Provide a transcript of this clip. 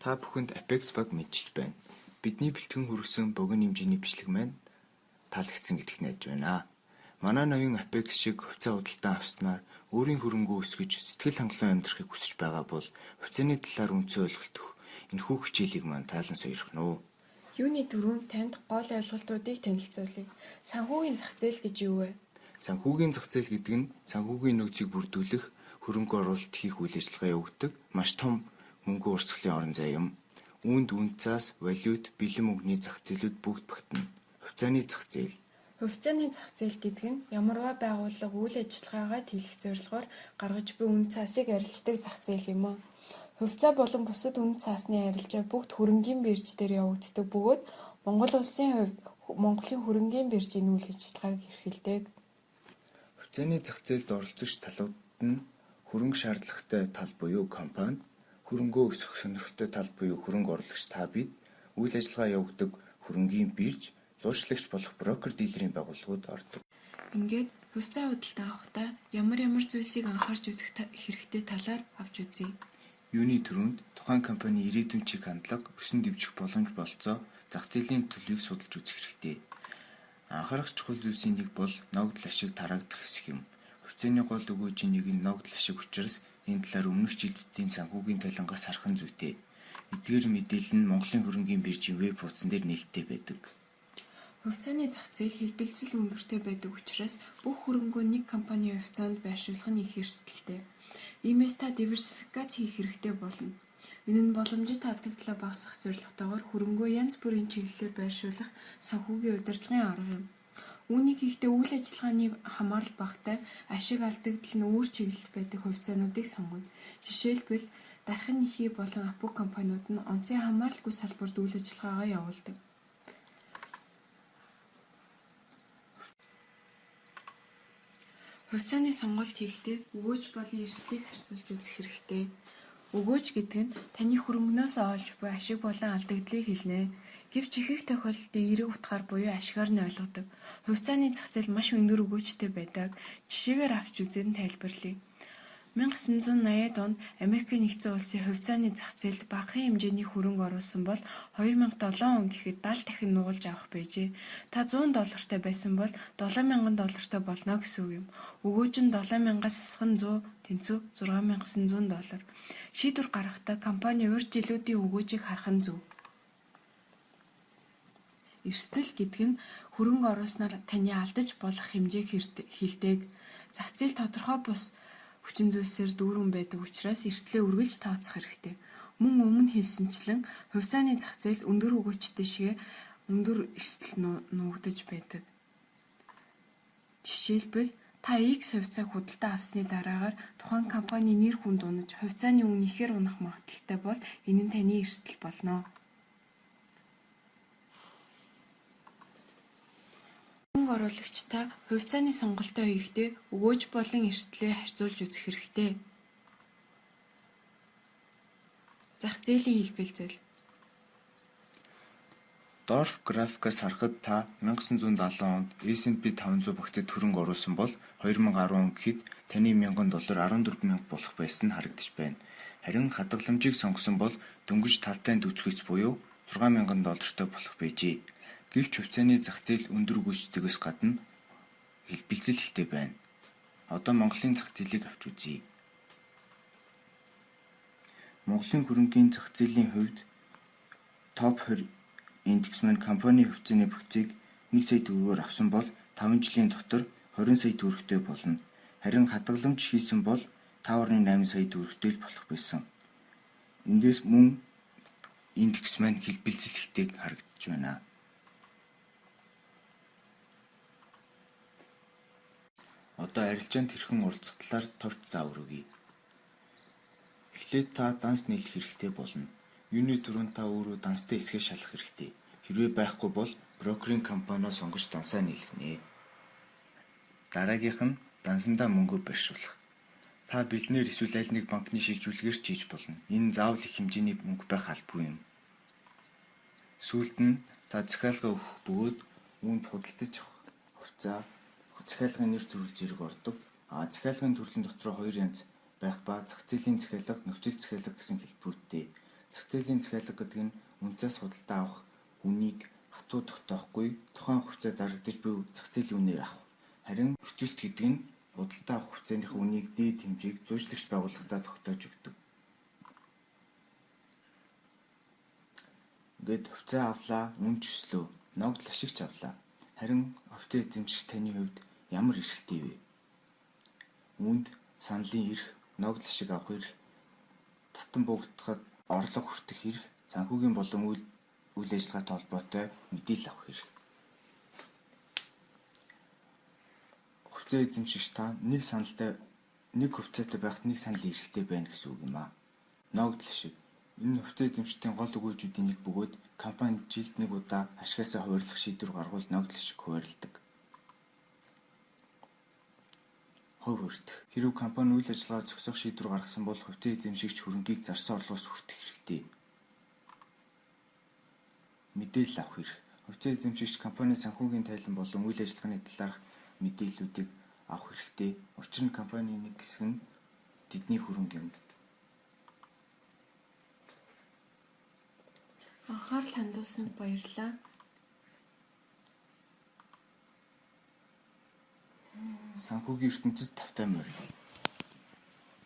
Та бүхэнд Apex баг мэдчилж байна. Бидний бэлтгэн хүргэсэн богино хэмжээний бичлэг маань таалагдсан гэдэгт найдаж байна. Манай ноён Apex шиг хувьцаа худалдан авснаар өөрийн хөрөнгөө өсгөж сэтгэл хангалуун амьдрахыг хүсэж байгаа бол хувьцааны талаар үнцэн ойлголт өгөх энэхүү хичээлийг маань тайлан сойрхно уу. Юуны дөрөв танд гол ойлголтуудыг танилцуулъя. Санхүүгийн зах зээл гэж юу вэ? Санхүүгийн зах зээл гэдэг нь санхүүгийн нөөцийг бүрдүүлэх, хөрөнгө оруулалт хийх үйл ажиллагаа явуулдаг маш том мөнгө урсгалын орон зай юм. Үүнд үнцаас, валют, бэлэн мөнгөний зах зээлүүд бүгд багтана. Хувьцааны зах зээл. Хувьцааны зах зээл гэдэг нь ямарваа байгууллага үйл ажиллагаагаа тэлэх зорилгоор гаргаж буй үн цаасыг арилждаг зах зээл юм аа. Хувьцаа болон бусад үн цаасны арилжаа бүгд хөрөнгийн бирж дээр явагддаг бөгөөд Монгол улсын хувьд Монголын хөрөнгийн бирж энэ үйл ажиллагааг эрхэлдэг. Хувьцааны зах зээлд оролцогч талууд нь хөрөнгө шаардлагатай тал буюу компани, хөрөнгөө өсгөх сонирхолтой тал буюу хөрөнгө оруулагч та бид, үйл ажиллагаа явуулдаг хөрөнгийн бирж, зуурчлагч болох брокер дилерийн байгууллагууд ордог. Ингээд хувьцаа худалдан авахдаа ямар зүйлсийг анхаарч үзэх хэрэгтэй талаар авч үзье. Юуны түрүүнд тухайн компани ирээдүйн чиг хандлага, өсөн дэвжих боломж болцоо, зах зээлийн төлөвийг судалж үзэх хэрэгтэй. Анхаарах чухал зүйлсийн нэг бол ногдол ашиг тараагдах хэсэг юм. Хувьцааны гол өгөөжийн нэг нь ногдол ашиг учраас энэ талаар өмнөх жилүүдийн санхүүгийн талангаас харах нь зүйтэй. Эдгээр мэдээлэл нь Монголын хөрөнгийн биржийн веб хуудсан дээр нээлттэй байдаг. Хувьцааны зах зээл хэлбэлцэл өндөртэй байдаг учраас бүх хөрөнгөө нэг компанийн хувьцаанд байршуулах нь их эрсдэлтэй. Иймээс та диверсификац хийх хэрэгтэй болно. Энэ нь боломжит алдагдлаа багасгах зорилготойгоор хөрөнгөө янз бүрийн чиглэлээр байршуулах санхүүгийн удирдлагын арга юм. Үүнийг хийхдээ үйл ажиллагааны хамаарал багатай ашиг алдагдал нь өөр чиглэлд байдаг хувьцаануудыг сонгоно. Жишээлбэл дархан нэхий болон апу компаниуд нь онцын хамааралгүй салбарт үйл ажиллагаагаа явуулдаг. Хувьцааны сонголт хийхдээ өгөөж болон эрсдлийг харьцуулж үзэх хэрэгтэй. Өгөөж гэдэг нь таны хөрөнгнөөс олж буй ашиг болон алдагдлыг хэлнэ. Гэвч их тохиолдолд эерэг утгаар буюу ашигаар нь ойлгодог. Хувьцааны зах зээл маш өндөр өгөөжтэй байдаг. Жишээгээр авч үзэн тайлбарлая. 1980-ад онд Америкийн нэгдсэн улсын хувьцааны зах зээлд багахан хэмжээний хөрөнгө оруулсан бол 2007 он гэхэд 70 дахин нугалж авах байжээ. Та $100 байсан бол $7,000 болно гэсэн үг юм. Өгөөж нь 7,000-аас асах нь 100, тэнцүү $6,900. Шийдвэр гаргахдаа компани урьд жилүүдийн өгөөжийг харах нь зөв. Эрсдэл гэдэг нь хөрөнгө оруулснаар таны алдаж болох хэмжээг хэлдэг. Зах зээл тодорхой бус хүчин зүйлсээр дүүрэн байдаг учраас эрсдлээ үргэлж тооцох хэрэгтэй. Мөн өмнө хэлсэнчлэн хувьцааны зах зээлд өндөр өгөөжтэй шигээ өндөр эрсдэл нуугдаж байдаг. Жишээлбэл та X хувьцааг худалдан авсны дараагаар тухайн компани нэр хүнд унаж хувьцааны үн ихээр унах магадaltaй бол энэ нь таны эрсдэл болно. Хөрөнгө оруулагчдаа хувьцааны сонголтоо хийхдээ өгөөж болон эрсдлээ харьцуулж үзэх хэрэгтэй. Зах зээлийн хэлбэлцэл. Доорх графикаас харахад та 1970 онд S&P 500 багтад хөрөнгө оруулсан бол 2010 он гэхэд таны $1,000 14,000 болох байсан нь харагдаж байна. Харин хадгаламжийг сонгосон бол дөнгөж талтай дүүцгэц буюу $6,000 болох байжээ. Гэвч хувьцааны зах зээл өндөр өгөөжтойгөөс гадна хэлбэлцэл ихтэй байна. Одоо Монголын зах зээлийг авч үзье. Монголын хөрөнгийн зах зээлийн хувьд топ 20 индекс маань компани хувьцааны багцыг 1 сая төгрөгөөр авсан бол 5 жилийн дотор 20 сая төгрөгтэй болно. Харин хадгаламж хийсэн бол 5.8 сая төгрөгтэй л болох байсан. Эндээс мөн индекс маань хэлбэлцэл ихтэйг харагдаж байна. Одоо арилжаанд хэрхэн оролцох талаар товч заавар өгье. Эхлээд та данс нийлэх хэрэгтэй болно. Юуны түрүүнд та өөрөө данстай эсгээ шалах хэрэгтэй. Хэрвээ байхгүй бол брокерийн компанио сонгож дансаа нийлгэнэ. Дараагийнх нь дансандаа мөнгө байршуулах. Та бэлнээр эсвэл аль нэг банкны шилжүүлгээр ч хийж болно. Энэ заавал их хэмжээний мөнгө байх албагүй юм. Сүүлд нь та захиалга өгөх бөгөөд үүнд худалдаж авах хувьцаа захиалгын нэр төрөл зэрэг ордог. Захиалгын төрлийн дотор 2 янз байх ба зах зээлийн захиалга, нөхцөл захиалга гэсэн хэлбэрүүдтэй. Зах зээлийн захиалга гэдэг нь үнцээс худалдаа авах үнийг хатуу тогтоохгүй тухайн хувьцаа зарагдаж буй зах зээлийн үнээр авах. Харин өрчлөлт гэдэг нь худалдаа авах хувьцааных үнийг дээд хэмжээг зүйчилэгч байгууллагатаа тогтоож өгдөг. Ингээд хувьцаа авлаа, үнж өслөө, ногдол ашигч авлаа. Харин хувьцаа эзэмшигч таны хувьд ямар эрхтэй вэ? Үүнд саналын эрх, ногдол ашиг авах эрх, татан буугдахад орлого хүртэх эрх, санхүүгийн болон үйл ажиллагаатай холбоотой мэдээлэл авах эрх. Хувьцаа эзэмшигч та нэг хувьцаатай байхад нэг саналын эрхтэй байна гэсэн үг юм аа. Ногдол ашиг. Энэ хувьцаа эзэмшигчдийн гол өгөөжүүдийн нэг бөгөөд компани жилд нэг удаа ашгаасаа хуваарлах шийдвэр гаргавал ногдол ашиг хуваарлдаг. Хувь хүртэх. Хэрэв компани үйл ажиллагаа зогсоох шийдвэр гаргасан бол хувьцаа эзэмшигч хөрөнгийг зарсан орлогоос хүртэх хэрэгтэй. Мэдээлэл авах эрх. Хувьцаа эзэмшигч компани санхүүгийн тайлан болон үйл ажиллагааны талаарх мэдээллүүдийг авах хэрэгтэй. Учир нь компанийн нэг хэсэг нь тэдний хөрөнгө юмд. Анхаарал хандуулсанд баярлалаа. Санхүүгийн ертөнцид тавтай морил.